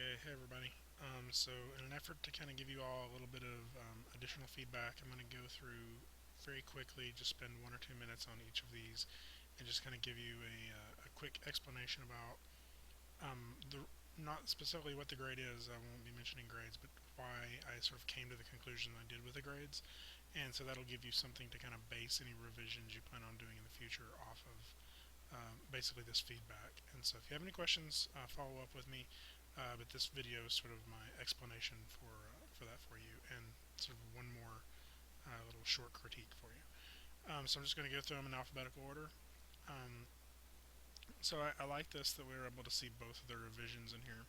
Okay, hey everybody. So in an effort to kind of give you all a little bit of additional feedback, I'm going to go through very quickly, just spend 1 or 2 minutes on each of these, and just kind of give you a quick explanation about the not specifically what the grade is. I won't be mentioning grades, but why I sort of came to the conclusion I did with the grades, and so that'll give you something to kind of base any revisions you plan on doing in the future off of basically this feedback. And so if you have any questions, follow up with me. But this video is sort of my explanation for that for you, and sort of one more little short critique for you. So I'm just going to go through them in alphabetical order. Um, so I like this that we were able to see both of the revisions in here.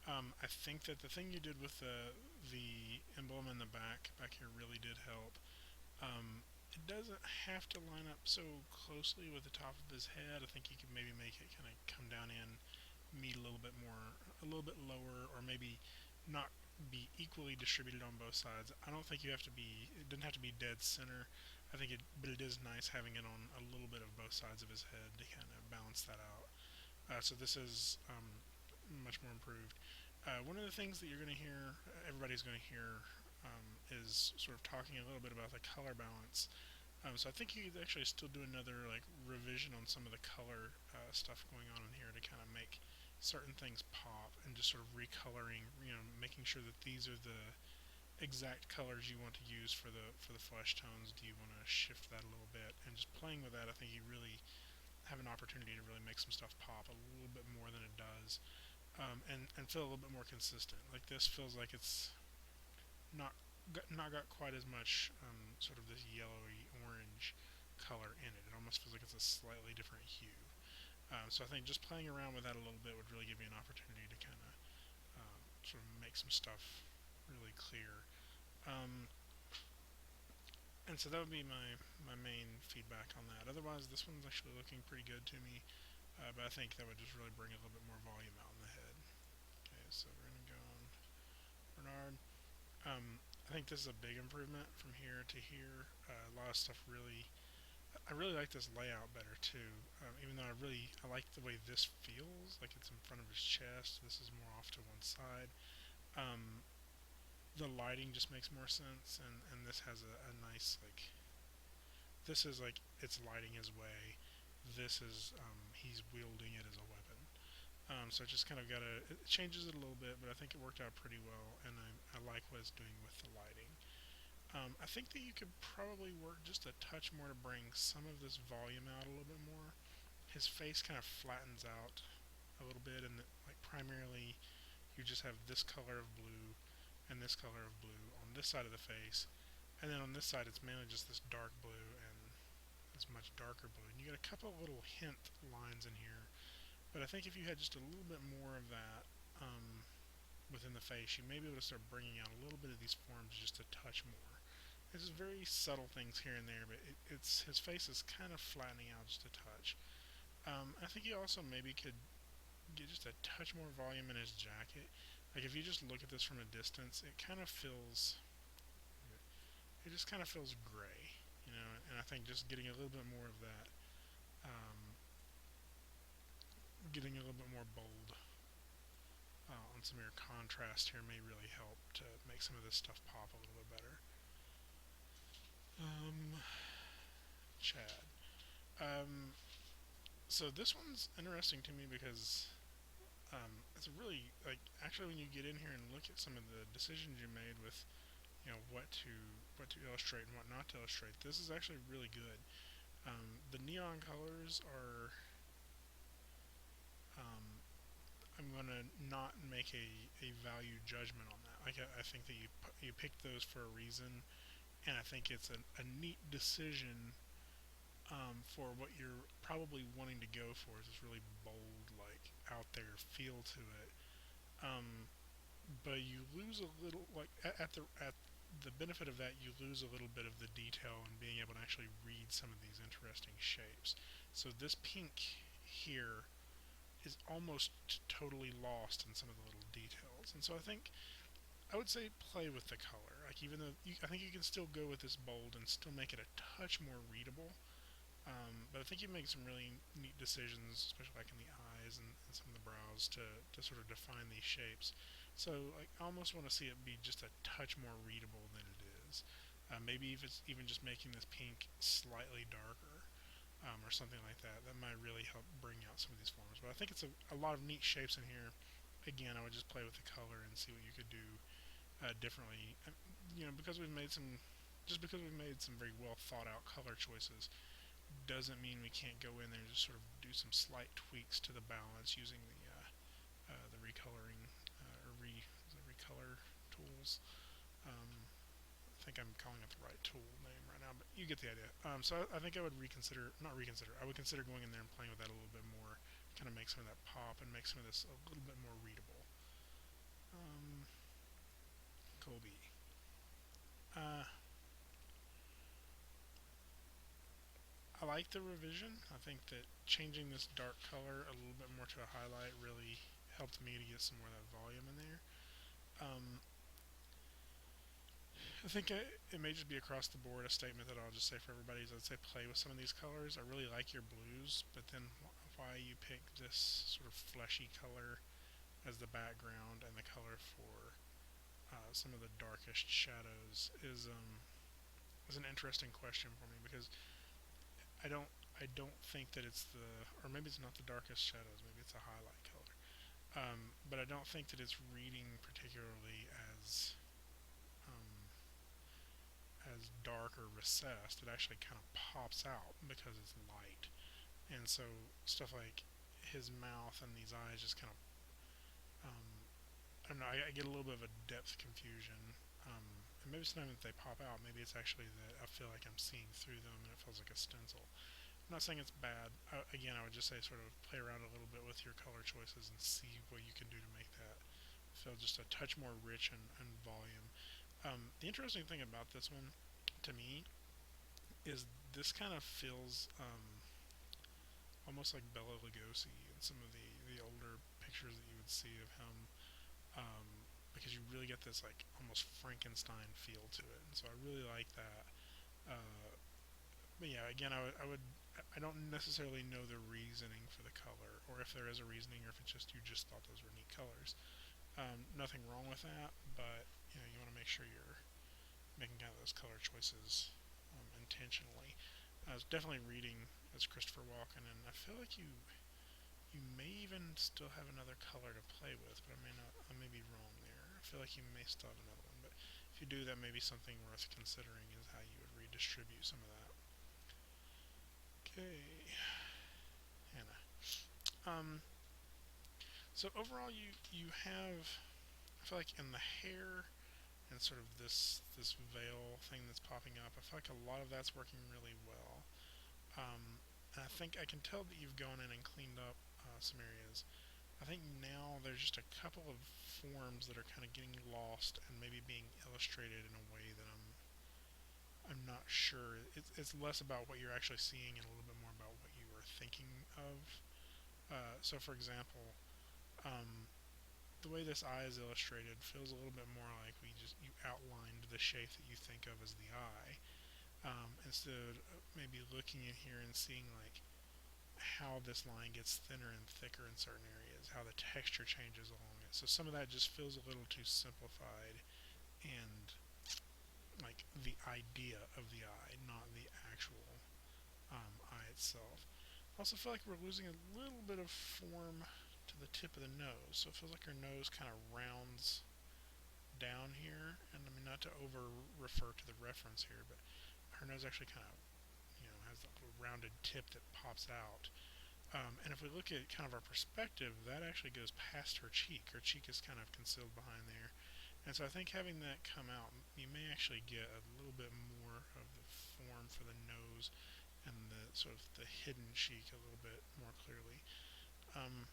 I think that the thing you did with the emblem in the back here really did help. It doesn't have to line up so closely with the top of his head. I think you could maybe make it kind of come down in, meet a little bit more, a little bit lower, or maybe not be equally distributed on both sides. I don't think you have to be, it doesn't have to be dead center. But it is nice having it on a little bit of both sides of his head to kind of balance that out. So this is much more improved. One of the things that you're going to hear, everybody's going to hear, is sort of talking a little bit about the color balance. So I think you could actually still do another like revision on some of the color stuff going on in here to kind of make certain things pop, and just sort of recoloring, making sure that these are the exact colors you want to use for the flesh tones. Do you want to shift that a little bit? And just playing with that, I think you really have an opportunity to really make some stuff pop a little bit more than it does, and feel a little bit more consistent. Like this feels like it's not not got quite as much sort of this yellowy orange color in it. It almost feels like it's a slightly different hue. So I think just playing around with that a little bit would really give you an opportunity to kind of sort of make some stuff really clear. Um, and so that would be my main feedback on that. Otherwise, this one's actually looking pretty good to me, but I think that would just really bring a little bit more volume out in the head. Okay, so we're going to go on Bernard. I think this is a big improvement from here to here. A lot of stuff really. I really like this layout better too. Even though I like the way this feels, like it's in front of his chest. This is more off to one side. Um, the lighting just makes more sense, and this has a nice like. This is like it's lighting his way. This is he's wielding it as a weapon. So it just kind of it changes it a little bit, but I think it worked out pretty well, and I like what it's doing with the lighting. I think that you could probably work just a touch more to bring some of this volume out a little bit more. His face kind of flattens out a little bit, and like primarily you just have this color of blue and this color of blue on this side of the face, and then on this side it's mainly just this dark blue and this much darker blue. And you get a couple of little hint lines in here, but I think if you had just a little bit more of that within the face, you may be able to start bringing out a little bit of these forms just a touch more. It's just very subtle things here and there, but it's his face is kind of flattening out just a touch. I think you also maybe could get just a touch more volume in his jacket. Like if you just look at this from a distance, it just kind of feels gray, And I think just getting a little bit more of that, getting a little bit more bold on some of your contrast here may really help to make some of this stuff pop a little bit better. Chad. Um, so this one's interesting to me because it's really like actually when you get in here and look at some of the decisions you made with what to illustrate and what not to illustrate. This is actually really good. The neon colors are. I'm gonna not make a value judgment on that. Like I think that you picked those for a reason, and I think it's a neat decision for what you're probably wanting to go for. Is this really bold, like out there feel to it. Um, but you lose a little like at the benefit of that, you lose a little bit of the detail and being able to actually read some of these interesting shapes. So this pink here is almost totally lost in some of the little details. And so I would say play with the color. Like even though I think you can still go with this bold and still make it a touch more readable. But I think you make some really neat decisions, especially like in the eyes and some of the brows to sort of define these shapes. So like, I almost want to see it be just a touch more readable than it is. Maybe if it's even just making this pink slightly darker, or something like that, that might really help bring out some of these forms. But I think it's a lot of neat shapes in here. Again, I would just play with the color and see what you could do differently. Because we've made some, just because we've made some very well thought out color choices, doesn't mean we can't go in there and just sort of do some slight tweaks to the balance using the recoloring the recolor tools. I think I'm calling it the right tool name right now, but you get the idea. So I think I would not reconsider, I would consider going in there and playing with that a little bit more, kind of make some of that pop and make some of this a little bit more readable. Kobe. Uh, I like the revision. I think that changing this dark color a little bit more to a highlight really helped me to get some more of that volume in there. Um, I think it may just be across the board a statement that I'll just say for everybody is I'd say play with some of these colors. I really like your blues, but then why you pick this sort of fleshy color as the background and the color for some of the darkest shadows is an interesting question for me because I don't I don't think that it's or maybe it's not the darkest shadows, maybe it's a highlight color. But I don't think that it's reading particularly um, as dark or recessed. It actually kind of pops out because it's light, and so stuff like his mouth and these eyes just kind of I don't know. I get a little bit of a depth confusion. And maybe it's not even that they pop out. Maybe it's actually that I feel like I'm seeing through them and it feels like a stencil. I'm not saying it's bad. Again, I would just say sort of play around a little bit with your color choices and see what you can do to make that feel just a touch more rich and volume. The interesting thing about this one, to me, is this kind of feels almost like Bela Lugosi in some of the older pictures that you would see of him, because you really get this like almost Frankenstein feel to it, and so I really like that. But yeah, again, I don't necessarily know the reasoning for the color, or if there is a reasoning, or if it's just you just thought those were neat colors. Nothing wrong with that, but you want to make sure you're making kind of those color choices intentionally. I was definitely reading as Christopher Walken, and I feel like you may even still have another color to play with, but I may be wrong there. I feel like you may still have another one, but if you do, that may be something worth considering is how you would redistribute some of that. Okay, Hannah. Um, so overall, you have, I feel like in the hair and sort of this veil thing that's popping up, I feel like a lot of that's working really well. And I think I can tell that you've gone in and cleaned up some areas. I think now there's just a couple of forms that are kind of getting lost and maybe being illustrated in a way that I'm not sure. It's less about what you're actually seeing and a little bit more about what you were thinking of. So, for example, um, the way this eye is illustrated feels a little bit more like you outlined the shape that you think of as the eye, instead of maybe looking in here and seeing like how this line gets thinner and thicker in certain areas, how the texture changes along it. So some of that just feels a little too simplified and like the idea of the eye, not the actual eye itself. I also feel like we're losing a little bit of form to the tip of the nose. So it feels like her nose kind of rounds down here. And I mean, not to over refer to the reference here, but her nose actually kind of, has that little rounded tip that pops out. And if we look at kind of our perspective, that actually goes past her cheek. Her cheek is kind of concealed behind there. And so I think having that come out, you may actually get a little bit more of the form for the nose and the sort of the hidden cheek a little bit more clearly. Um,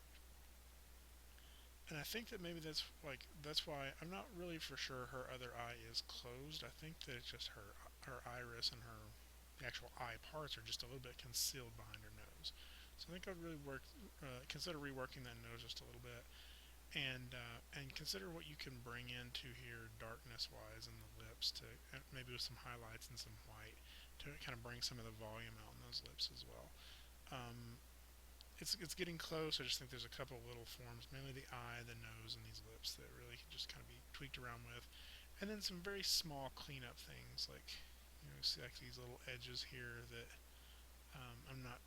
and I think that maybe that's why I'm not really for sure her other eye is closed. I think that it's just her iris and the actual eye parts are just a little bit concealed behind her nose. So I think I'd really consider reworking that nose just a little bit, and consider what you can bring into here darkness wise in the lips to maybe with some highlights and some white to kind of bring some of the volume out in those lips as well. Um, it's getting close. I just think there's a couple little forms, mainly the eye, the nose, and these lips that really can just kind of be tweaked around with, and then some very small cleanup things like see like these little edges here that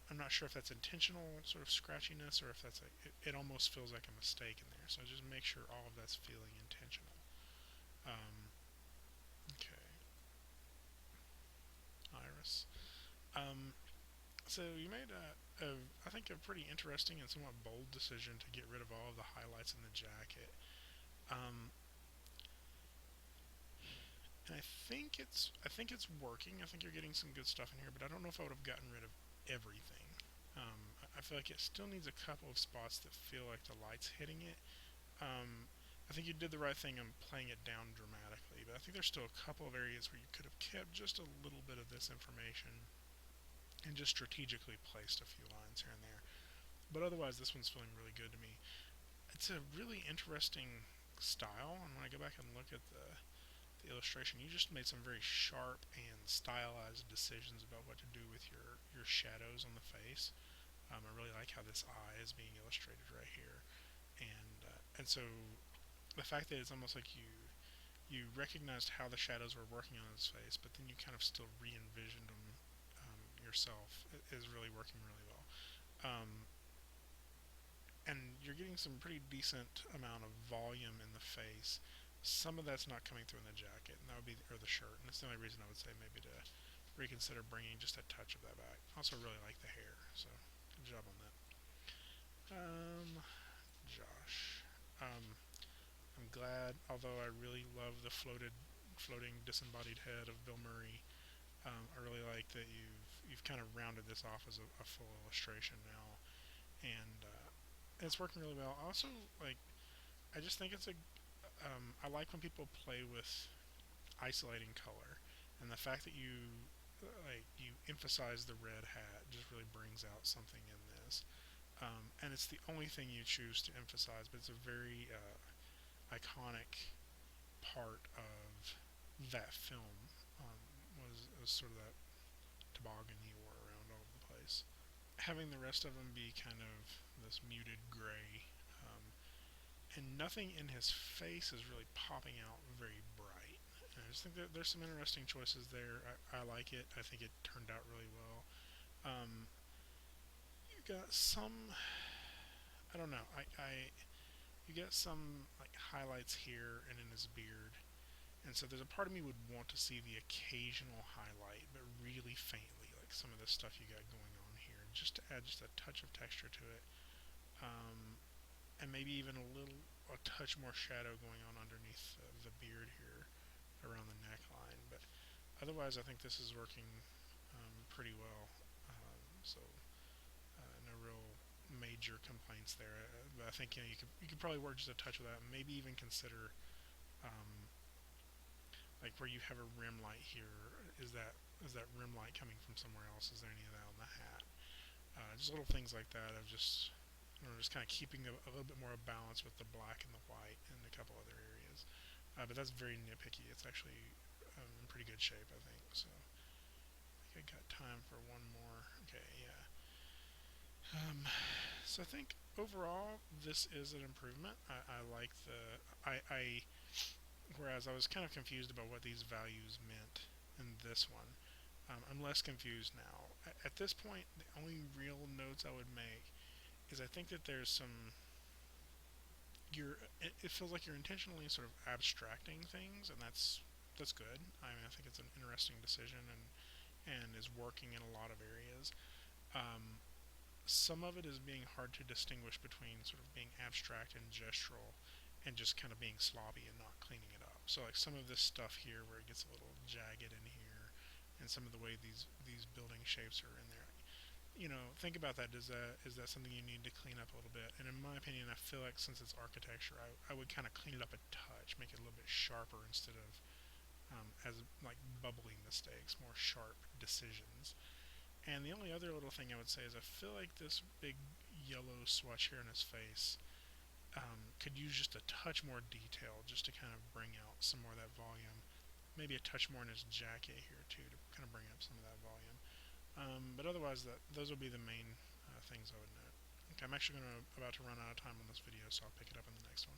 I'm not sure if that's intentional sort of scratchiness or if that's like it almost feels like a mistake in there. So just make sure all of that's feeling intentional. Um, okay, iris. Um, so you made I think a pretty interesting and somewhat bold decision to get rid of all of the highlights in the jacket. Um, and I think it's working. I think you're getting some good stuff in here, but I don't know if I would have gotten rid of everything. I feel like it still needs a couple of spots that feel like the light's hitting it. Um, I think you did the right thing in playing it down dramatically, but I think there's still a couple of areas where you could have kept just a little bit of this information and just strategically placed a few lines here and there. But otherwise, this one's feeling really good to me. It's a really interesting style, and when I go back and look at the illustration, you just made some very sharp and stylized decisions about what to do with your shadows on the face. I really like how this eye is being illustrated right here, and so the fact that it's almost like you recognized how the shadows were working on his face, but then you kind of still re-envisioned them yourself is really working really well. And you're getting some pretty decent amount of volume in the face. Some of that's not coming through in the jacket, and that would be or the shirt, and that's the only reason I would say maybe to reconsider bringing just a touch of that back. I also really like the hair, so good job on that. Josh, um, I'm glad, although I really love the floating disembodied head of Bill Murray. I really like that you've kind of rounded this off as a full illustration now, and it's working really well. Also, like I just think I like when people play with isolating color, and the fact that you emphasize the red hat just really brings out something in this. And it's the only thing you choose to emphasize, but it's a very iconic part of that film. Was sort of that toboggan he wore around all over the place. Having the rest of them be kind of this muted gray, and nothing in his face is really popping out very bright. And I just think that there's some interesting choices there. I like it. I think it turned out really well. Um, you got some. I don't know. You get some like highlights here and in his beard, and so there's a part of me would want to see the occasional highlight, but really faintly, like some of the stuff you got going on here, just to add just a touch of texture to it. Um, and maybe even a touch more shadow going on underneath the beard here around the neckline. But otherwise, I think this is working pretty well. So no real major complaints there. But I think you could probably work just a touch with that. And maybe even consider um, like where you have a rim light here. Is that rim light coming from somewhere else? Is there any of that on the hat? Just little things like that of just kind of keeping a little bit more of balance with the black and the white and a couple other areas. But that's very nitpicky. It's actually in pretty good shape, I think. So I think I got time for one more. Okay, yeah. So I think overall this is an improvement. I like I whereas I was kind of confused about what these values meant in this one. I'm less confused now. At this point, the only real notes I would make is I think that there's some it feels like you're intentionally sort of abstracting things, and that's good. I mean, I think it's an interesting decision and is working in a lot of areas. Um, some of it is being hard to distinguish between sort of being abstract and gestural and just kind of being sloppy and not cleaning it up. So like some of this stuff here where it gets a little jagged in here and some of the way these building shapes are in there. Think about that. Is that something you need to clean up a little bit? And in my opinion, I feel like since it's architecture, I would kind of clean it up a touch, make it a little bit sharper instead of as like bubbly mistakes, more sharp decisions. And the only other little thing I would say is I feel like this big yellow swatch here in his face could use just a touch more detail just to kind of bring out some more of that volume. Maybe a touch more in his jacket here too to kind of bring up some of that volume. But otherwise, those would be the main things I would note. Okay, I'm actually about to run out of time on this video, so I'll pick it up in the next one.